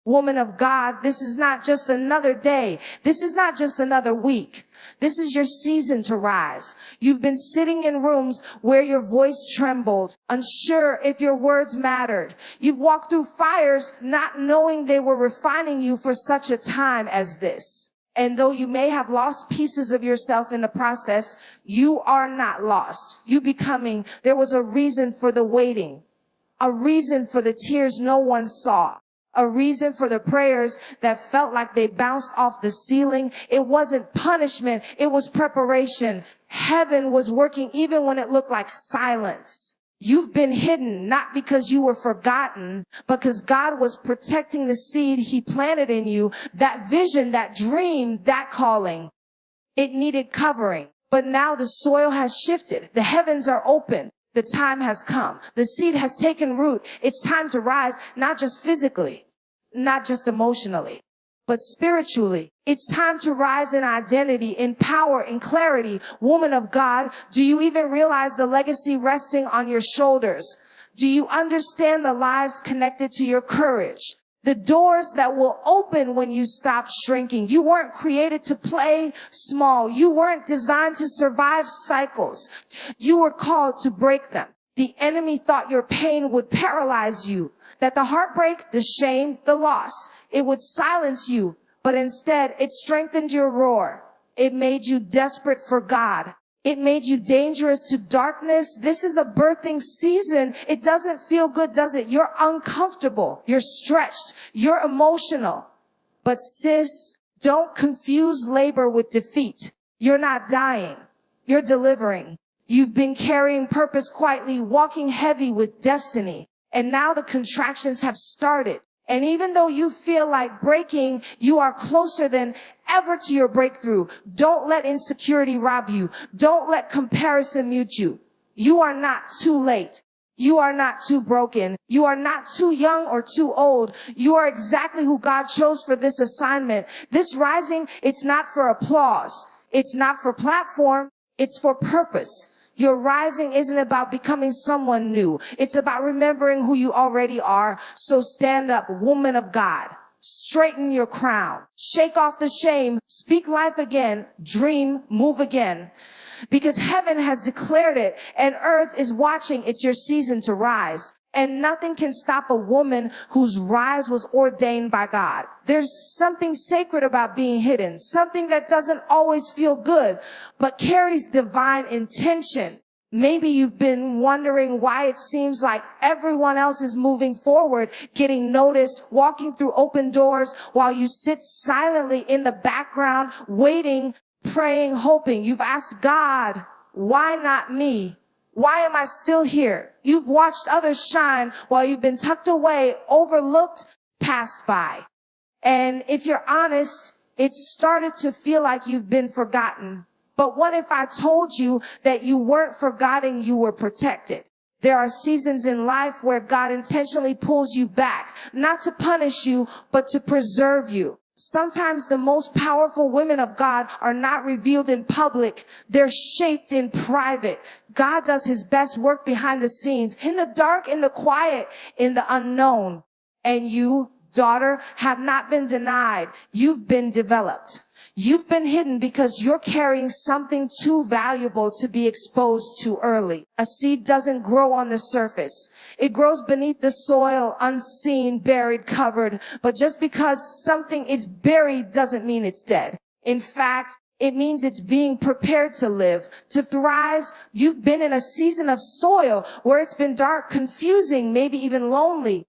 Woman of God, this is not just another day. This is not just another week. This is your season to rise. You've been sitting in rooms where your voice trembled, unsure if your words mattered. You've walked through fires not knowing they were refining you for such a time as this. And though you may have lost pieces of yourself in the process, you are not lost. There was a reason for the waiting, a reason for the tears no one saw. A reason for the prayers that felt like they bounced off the ceiling. It wasn't punishment. It was preparation. Heaven was working even when it looked like silence. You've been hidden, not because you were forgotten, but because God was protecting the seed he planted in you, that vision, that dream, that calling. It needed covering. But now the soil has shifted. The heavens are open. The time has come. The seed has taken root. It's time to rise, not just physically, not just emotionally, but spiritually. It's time to rise in identity, in power, in clarity. Woman of God, do you even realize the legacy resting on your shoulders? Do you understand the lives connected to your courage? The doors that will open when you stop shrinking. You weren't created to play small. You weren't designed to survive cycles. You were called to break them. The enemy thought your pain would paralyze you, that the heartbreak, the shame, the loss, it would silence you. But instead, it strengthened your roar. It made you desperate for God. It made you dangerous to darkness. This is a birthing season. It doesn't feel good, does it? You're uncomfortable. You're stretched. You're emotional. But sis, don't confuse labor with defeat. You're not dying. You're delivering. You've been carrying purpose quietly, walking heavy with destiny. And now the contractions have started. And even though you feel like breaking, you are closer than ever to your breakthrough. Don't let insecurity rob you. Don't let comparison mute you. You are not too late. You are not too broken. You are not too young or too old. You are exactly who God chose for this assignment. This rising, it's not for applause. It's not for platform. It's for purpose. Your rising isn't about becoming someone new. It's about remembering who you already are. So stand up, woman of God. Straighten your crown. Shake off the shame. Speak life again. Dream. Move again. Because heaven has declared it and earth is watching. It's your season to rise. And nothing can stop a woman whose rise was ordained by God. There's something sacred about being hidden, something that doesn't always feel good, but carries divine intention. Maybe you've been wondering why it seems like everyone else is moving forward, getting noticed, walking through open doors, while you sit silently in the background, waiting, praying, hoping. You've asked God, why not me? Why am I still here? You've watched others shine while you've been tucked away, overlooked, passed by. And if you're honest, it started to feel like you've been forgotten. But what if I told you that you weren't forgotten, you were protected? There are seasons in life where God intentionally pulls you back, not to punish you, but to preserve you. Sometimes the most powerful women of God are not revealed in public. They're shaped in private. God does his best work behind the scenes, in the dark, in the quiet, in the unknown. And you, daughter, have not been denied. You've been developed. You've been hidden because you're carrying something too valuable to be exposed too early. A seed doesn't grow on the surface. It grows beneath the soil, unseen, buried, covered. But just because something is buried doesn't mean it's dead. In fact, it means it's being prepared to live, to thrive. You've been in a season of soil where it's been dark, confusing, maybe even lonely.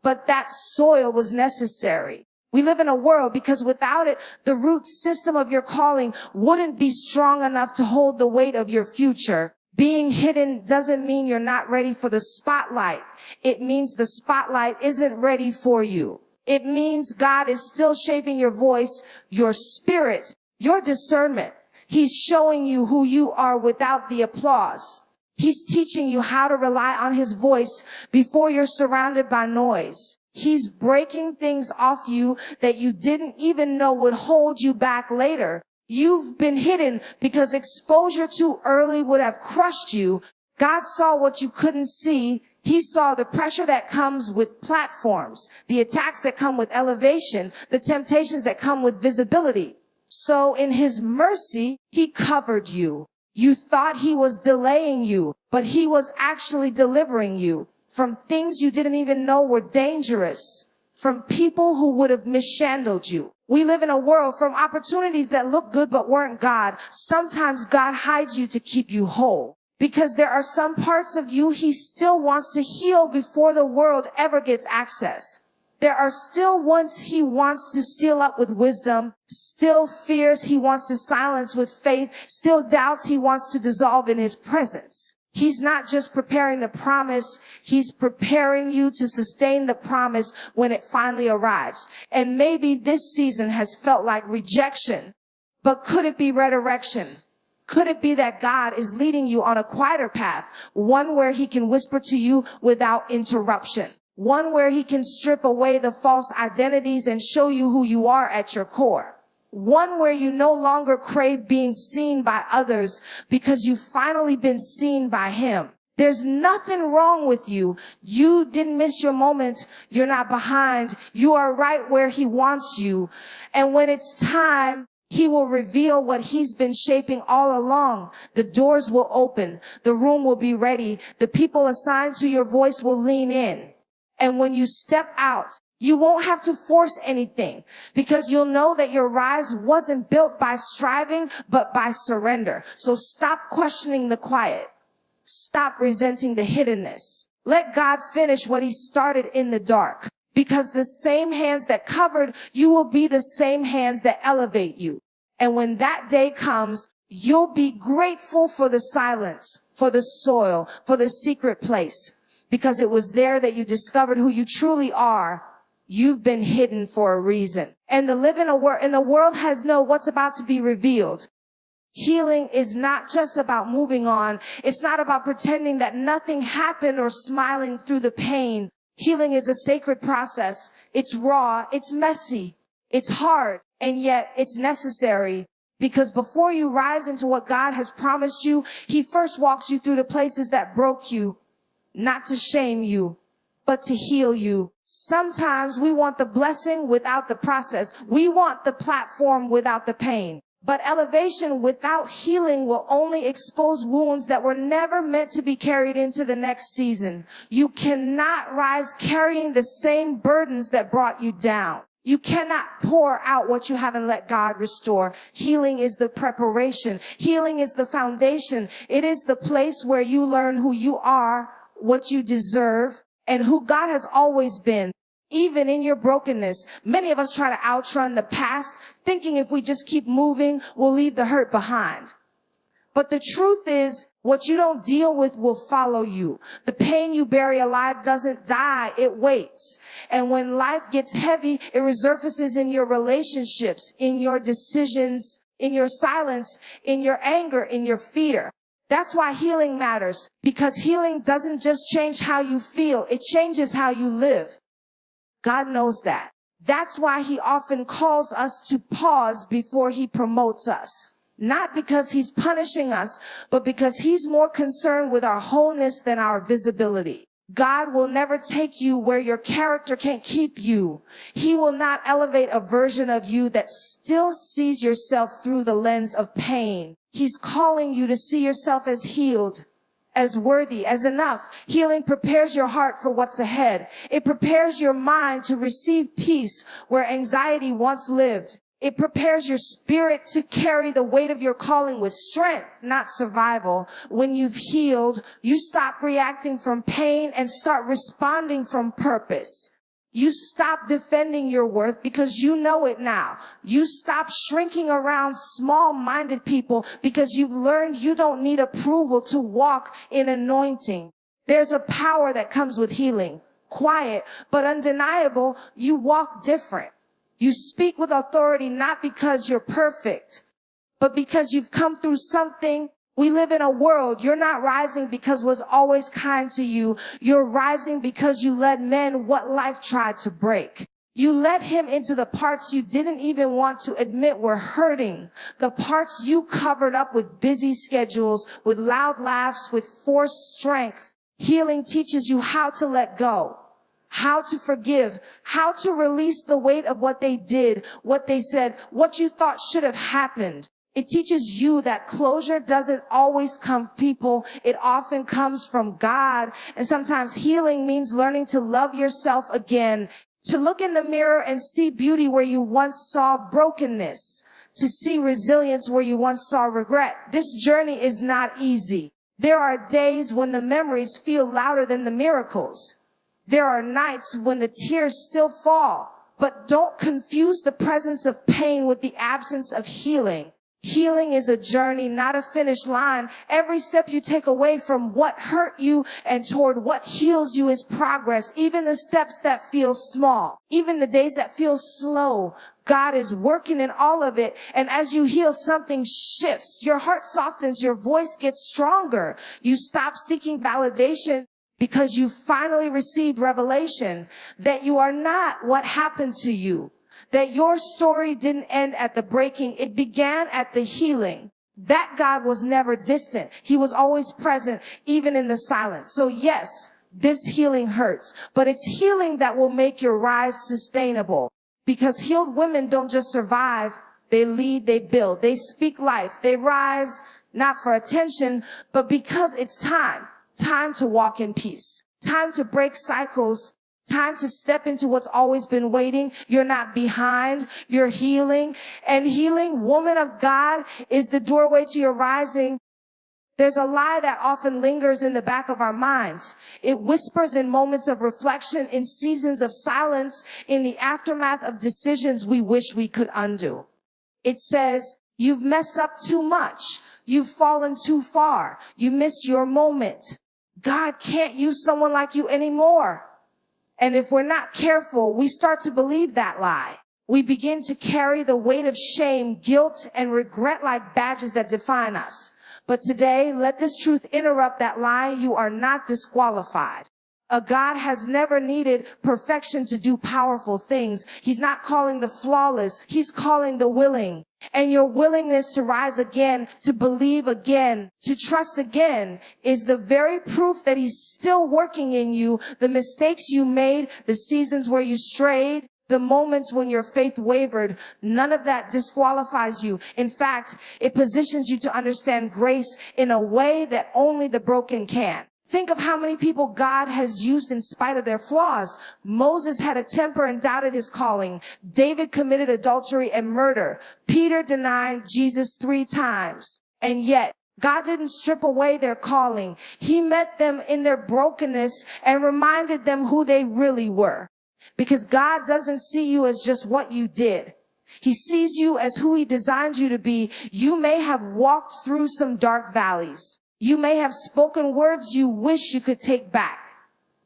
But that soil was necessary. We live in a world because without it, the root system of your calling wouldn't be strong enough to hold the weight of your future. Being hidden doesn't mean you're not ready for the spotlight. It means the spotlight isn't ready for you. It means God is still shaping your voice, your spirit, your discernment. He's showing you who you are without the applause. He's teaching you how to rely on his voice before you're surrounded by noise. He's breaking things off you that you didn't even know would hold you back later. You've been hidden because exposure too early would have crushed you. God saw what you couldn't see. He saw the pressure that comes with platforms, the attacks that come with elevation, the temptations that come with visibility. So in his mercy, he covered you. You thought he was delaying you, but he was actually delivering you from things you didn't even know were dangerous, from people who would have mishandled you. We live in a world from opportunities that look good but weren't God. Sometimes God hides you to keep you whole, because there are some parts of you he still wants to heal before the world ever gets access. There are still ones he wants to seal up with wisdom, still fears he wants to silence with faith, still doubts he wants to dissolve in his presence. He's not just preparing the promise, he's preparing you to sustain the promise when it finally arrives. And maybe this season has felt like rejection, but could it be redirection? Could it be that God is leading you on a quieter path, one where he can whisper to you without interruption? One where he can strip away the false identities and show you who you are at your core. One where you no longer crave being seen by others because you've finally been seen by him. There's nothing wrong with you. You didn't miss your moment. You're not behind. You are right where he wants you. And when it's time, he will reveal what he's been shaping all along. The doors will open. The room will be ready. The people assigned to your voice will lean in. And when you step out, you won't have to force anything, because you'll know that your rise wasn't built by striving, but by surrender. So stop questioning the quiet. Stop resenting the hiddenness. Let God finish what he started in the dark, because the same hands that covered you will be the same hands that elevate you. And when that day comes, you'll be grateful for the silence, for the soil, for the secret place. Because it was there that you discovered who you truly are. You've been hidden for a reason. And the world has know what's about to be revealed. Healing is not just about moving on. It's not about pretending that nothing happened or smiling through the pain. Healing is a sacred process. It's raw. It's messy. It's hard. And yet it's necessary. Because before you rise into what God has promised you, he first walks you through the places that broke you. Not to shame you, but to heal you. Sometimes we want the blessing without the process. We want the platform without the pain. But elevation without healing will only expose wounds that were never meant to be carried into the next season. You cannot rise carrying the same burdens that brought you down. You cannot pour out what you haven't let God restore. Healing is the preparation. Healing is the foundation. It is the place where you learn who you are, what you deserve, and who God has always been. Even in your brokenness, many of us try to outrun the past, thinking if we just keep moving, we'll leave the hurt behind. But the truth is, what you don't deal with will follow you. The pain you bury alive doesn't die, it waits. And when life gets heavy, it resurfaces in your relationships, in your decisions, in your silence, in your anger, in your fear. That's why healing matters, because healing doesn't just change how you feel, it changes how you live. God knows that. That's why he often calls us to pause before he promotes us. Not because he's punishing us, but because he's more concerned with our wholeness than our visibility. God will never take you where your character can't keep you. He will not elevate a version of you that still sees yourself through the lens of pain. He's calling you to see yourself as healed, as worthy, as enough. Healing prepares your heart for what's ahead. It prepares your mind to receive peace where anxiety once lived. It prepares your spirit to carry the weight of your calling with strength, not survival. When you've healed, you stop reacting from pain and start responding from purpose. You stop defending your worth because you know it now. You stop shrinking around small-minded people because you've learned you don't need approval to walk in anointing. There's a power that comes with healing. Quiet, but undeniable. You walk different. You speak with authority not because you're perfect, but because you've come through something. We live in a world. You're not rising because was always kind to you. You're rising because you let men what life tried to break. You let him into the parts you didn't even want to admit were hurting. The parts you covered up with busy schedules, with loud laughs, with forced strength. Healing teaches you how to let go, how to forgive, how to release the weight of what they did, what they said, what you thought should have happened. It teaches you that closure doesn't always come from people. It often comes from God. And sometimes healing means learning to love yourself again, to look in the mirror and see beauty where you once saw brokenness, to see resilience where you once saw regret. This journey is not easy. There are days when the memories feel louder than the miracles. There are nights when the tears still fall. But don't confuse the presence of pain with the absence of healing. Healing is a journey, not a finish line. Every step you take away from what hurt you and toward what heals you is progress. Even the steps that feel small, even the days that feel slow, God is working in all of it. And as you heal, something shifts. Your heart softens, your voice gets stronger. You stop seeking validation because you finally received revelation that you are not what happened to you. That your story didn't end at the breaking. It began at the healing. That God was never distant. He was always present, even in the silence. So yes, this healing hurts, but it's healing that will make your rise sustainable. Because healed women don't just survive. They lead, they build, they speak life. They rise not for attention, but because it's time. Time to walk in peace. Time to break cycles. Time to step into what's always been waiting. You're not behind. You're healing. And healing, woman of God, is the doorway to your rising. There's a lie that often lingers in the back of our minds. It whispers in moments of reflection, in seasons of silence, in the aftermath of decisions we wish we could undo. It says, you've messed up too much. You've fallen too far. You missed your moment. God can't use someone like you anymore. And if we're not careful, we start to believe that lie. We begin to carry the weight of shame, guilt, and regret like badges that define us. But today, let this truth interrupt that lie. You are not disqualified. A God has never needed perfection to do powerful things. He's not calling the flawless. He's calling the willing. And your willingness to rise again, to believe again, to trust again is the very proof that he's still working in you. The mistakes you made, the seasons where you strayed, the moments when your faith wavered, none of that disqualifies you. In fact, it positions you to understand grace in a way that only the broken can. Think of how many people God has used in spite of their flaws. Moses had a temper and doubted his calling. David committed adultery and murder. Peter denied Jesus 3 times. And yet, God didn't strip away their calling. He met them in their brokenness and reminded them who they really were. Because God doesn't see you as just what you did. He sees you as who he designed you to be. You may have walked through some dark valleys. You may have spoken words you wish you could take back.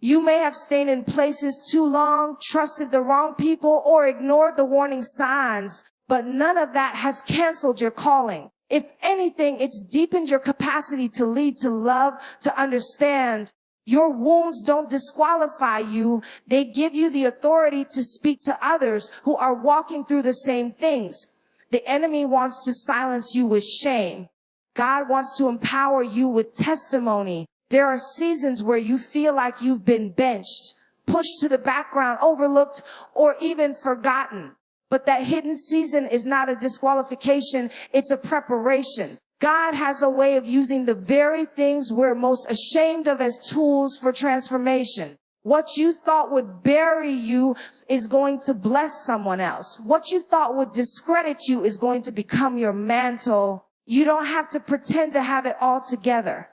You may have stayed in places too long, trusted the wrong people, or ignored the warning signs, but none of that has canceled your calling. If anything, it's deepened your capacity to lead, to love, to understand. Your wounds don't disqualify you. They give you the authority to speak to others who are walking through the same things. The enemy wants to silence you with shame. God wants to empower you with testimony. There are seasons where you feel like you've been benched, pushed to the background, overlooked, or even forgotten. But that hidden season is not a disqualification, it's a preparation. God has a way of using the very things we're most ashamed of as tools for transformation. What you thought would bury you is going to bless someone else. What you thought would discredit you is going to become your mantle. You don't have to pretend to have it all together.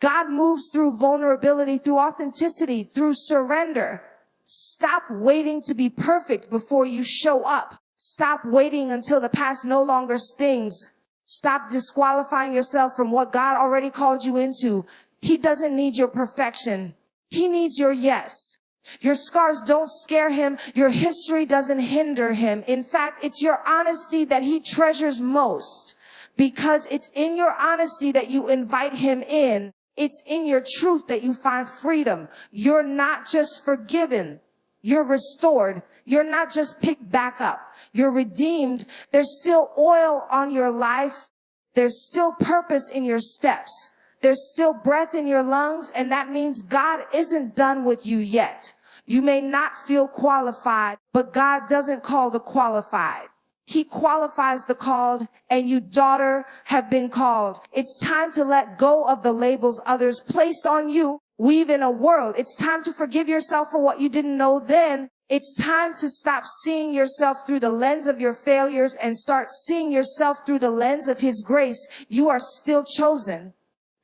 God moves through vulnerability, through authenticity, through surrender. Stop waiting to be perfect before you show up. Stop waiting until the past no longer stings. Stop disqualifying yourself from what God already called you into. He doesn't need your perfection. He needs your yes. Your scars don't scare him. Your history doesn't hinder him. In fact, it's your honesty that he treasures most. Because it's in your honesty that you invite him in. It's in your truth that you find freedom. You're not just forgiven. You're restored. You're not just picked back up. You're redeemed. There's still oil on your life. There's still purpose in your steps. There's still breath in your lungs, and that means God isn't done with you yet. You may not feel qualified, but God doesn't call the qualified. He qualifies the called, and you, daughter, have been called. It's time to let go of the labels others placed on you. We live in a world. It's time to forgive yourself for what you didn't know then. It's time to stop seeing yourself through the lens of your failures and start seeing yourself through the lens of His grace. You are still chosen,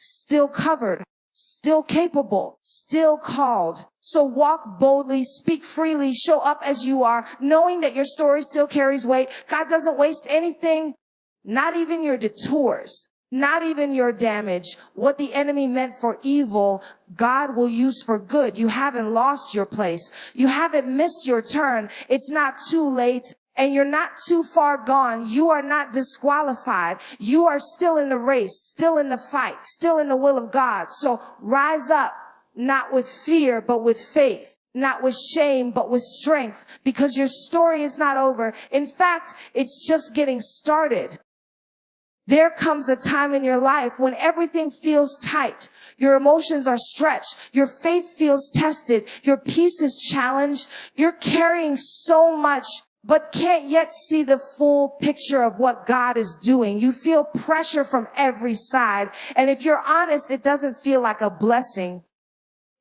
still covered, still capable, still called. So walk boldly, speak freely, show up as you are, knowing that your story still carries weight. God doesn't waste anything, not even your detours, not even your damage. What the enemy meant for evil, God will use for good. You haven't lost your place. You haven't missed your turn. It's not too late. And you're not too far gone. You are not disqualified. You are still in the race, still in the fight, still in the will of God. So rise up, not with fear, but with faith, not with shame, but with strength, because your story is not over. In fact, it's just getting started. There comes a time in your life when everything feels tight. Your emotions are stretched. Your faith feels tested. Your peace is challenged. You're carrying so much, but can't yet see the full picture of what God is doing. You feel pressure from every side. And if you're honest, it doesn't feel like a blessing.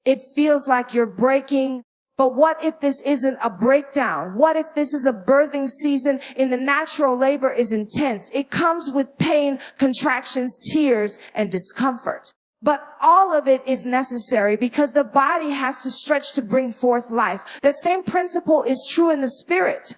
It feels like you're breaking. But what if this isn't a breakdown? What if this is a birthing season? In the natural, labor is intense. It comes with pain, contractions, tears, and discomfort. But all of it is necessary because the body has to stretch to bring forth life. That same principle is true in the spirit.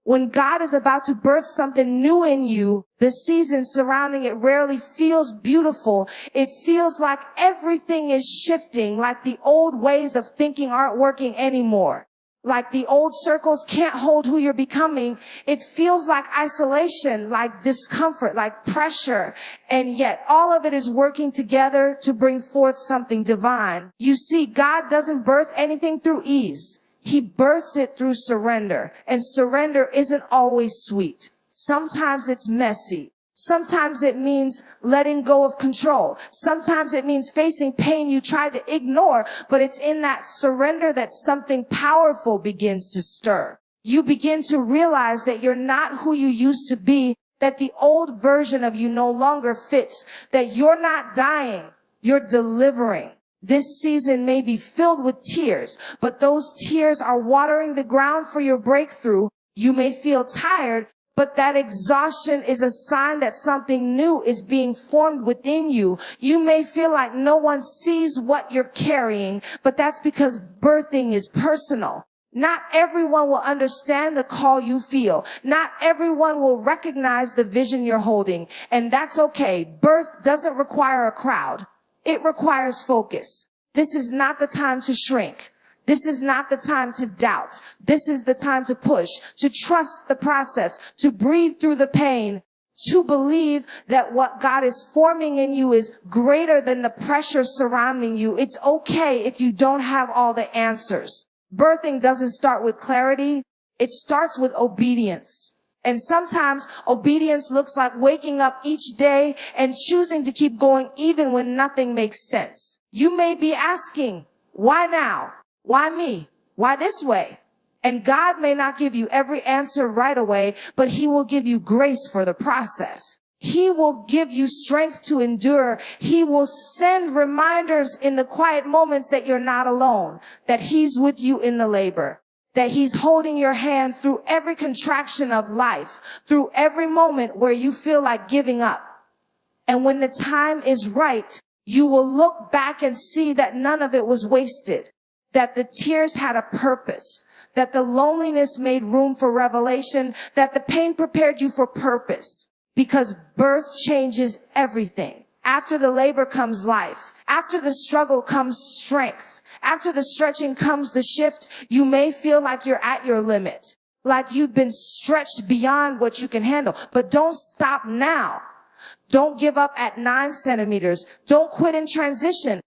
When God is about to birth something new in you, the season surrounding it rarely feels beautiful. It feels like everything is shifting, like the old ways of thinking aren't working anymore. Like the old circles can't hold who you're becoming. It feels like isolation, like discomfort, like pressure. And yet all of it is working together to bring forth something divine. You see, God doesn't birth anything through ease. He births it through surrender. And surrender isn't always sweet. Sometimes it's messy. Sometimes it means letting go of control. Sometimes it means facing pain you tried to ignore, but it's in that surrender that something powerful begins to stir. You begin to realize that you're not who you used to be, that the old version of you no longer fits, that you're not dying, you're delivering. This season may be filled with tears, but those tears are watering the ground for your breakthrough. You may feel tired, but that exhaustion is a sign that something new is being formed within you. You may feel like no one sees what you're carrying, but that's because birthing is personal. Not everyone will understand the call you feel. Not everyone will recognize the vision you're holding, and that's okay. Birth doesn't require a crowd. It requires focus. This is not the time to shrink. This is not the time to doubt. This is the time to push, to trust the process, to breathe through the pain, to believe that what God is forming in you is greater than the pressure surrounding you. It's okay if you don't have all the answers. Birthing doesn't start with clarity. It starts with obedience. And sometimes obedience looks like waking up each day and choosing to keep going even when nothing makes sense. You may be asking, why now? Why me? Why this way? And God may not give you every answer right away, but He will give you grace for the process. He will give you strength to endure. He will send reminders in the quiet moments that you're not alone, that He's with you in the labor, that He's holding your hand through every contraction of life, through every moment where you feel like giving up. And when the time is right, you will look back and see that none of it was wasted, that the tears had a purpose, that the loneliness made room for revelation, that the pain prepared you for purpose, because birth changes everything. After the labor comes life. After the struggle comes strength. After the stretching comes the shift. You may feel like you're at your limit, like you've been stretched beyond what you can handle. But don't stop now. Don't give up at 9 centimeters. Don't quit in transition.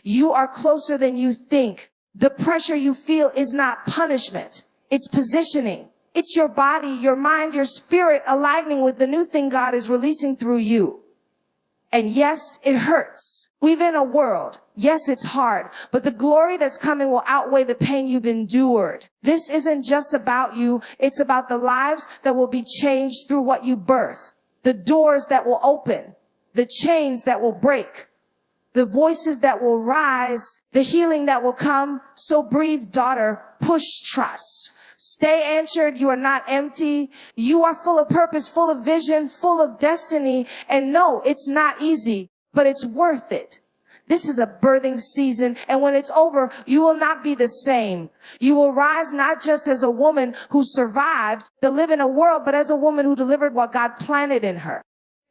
You are closer than you think. The pressure you feel is not punishment. It's positioning. It's your body, your mind, your spirit aligning with the new thing God is releasing through you. And yes, it hurts. We live in a world. Yes, it's hard, but the glory that's coming will outweigh the pain you've endured. This isn't just about you. It's about the lives that will be changed through what you birth, the doors that will open, the chains that will break, the voices that will rise, the healing that will come. So breathe, daughter, push, trust. Stay anchored. You are not empty. You are full of purpose, full of vision, full of destiny. And no, it's not easy, but it's worth it. This is a birthing season, and when it's over, you will not be the same. You will rise not just as a woman who survived to live in a world, but as a woman who delivered what God planted in her.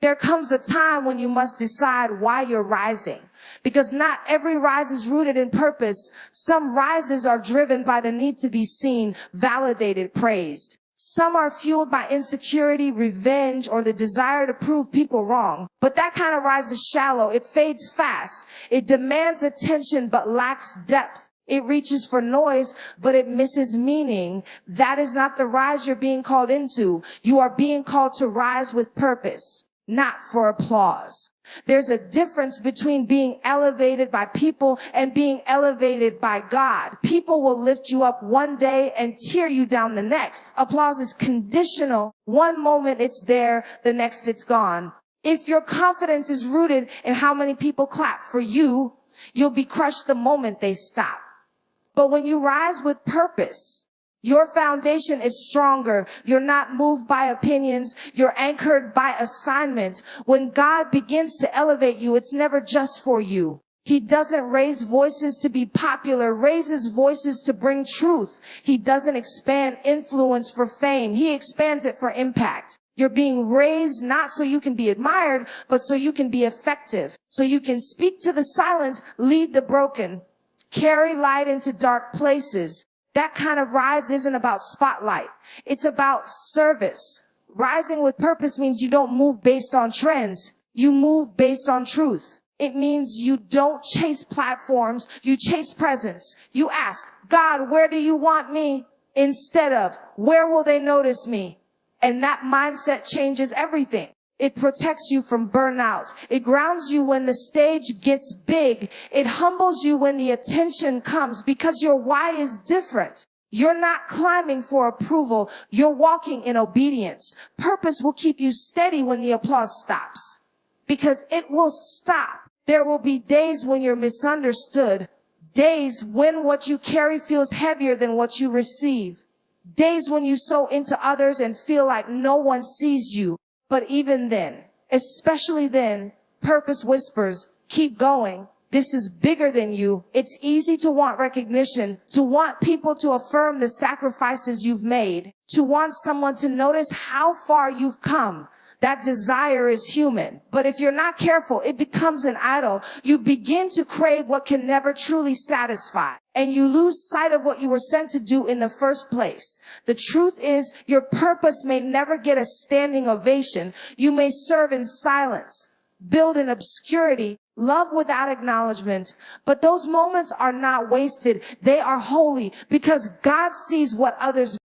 There comes a time when you must decide why you're rising. Because not every rise is rooted in purpose. Some rises are driven by the need to be seen, validated, praised. Some are fueled by insecurity, revenge, or the desire to prove people wrong. But that kind of rise is shallow. It fades fast. It demands attention but lacks depth. It reaches for noise, but it misses meaning. That is not the rise you're being called into. You are being called to rise with purpose, not for applause. There's a difference between being elevated by people and being elevated by God. People will lift you up one day and tear you down the next. Applause is conditional. One moment it's there, the next it's gone. If your confidence is rooted in how many people clap for you, you'll be crushed the moment they stop. But when you rise with purpose, your foundation is stronger. You're not moved by opinions. You're anchored by assignment. When God begins to elevate you, it's never just for you. He doesn't raise voices to be popular, raises voices to bring truth. He doesn't expand influence for fame. He expands it for impact. You're being raised not so you can be admired, but so you can be effective. So you can speak to the silent, lead the broken, carry light into dark places. That kind of rise isn't about spotlight. It's about service. Rising with purpose means you don't move based on trends. You move based on truth. It means you don't chase platforms. You chase presence. You ask, God, where do you want me? Instead of, where will they notice me? And that mindset changes everything. It protects you from burnout. It grounds you when the stage gets big. It humbles you when the attention comes because your why is different. You're not climbing for approval. You're walking in obedience. Purpose will keep you steady when the applause stops, because it will stop. There will be days when you're misunderstood. Days when what you carry feels heavier than what you receive. Days when you sow into others and feel like no one sees you. But even then, especially then, purpose whispers, keep going. This is bigger than you. It's easy to want recognition, to want people to affirm the sacrifices you've made, to want someone to notice how far you've come. That desire is human. But if you're not careful, it becomes an idol. You begin to crave what can never truly satisfy, and you lose sight of what you were sent to do in the first place. The truth is, your purpose may never get a standing ovation. You may serve in silence, build in obscurity, love without acknowledgement. But those moments are not wasted. They are holy because God sees what others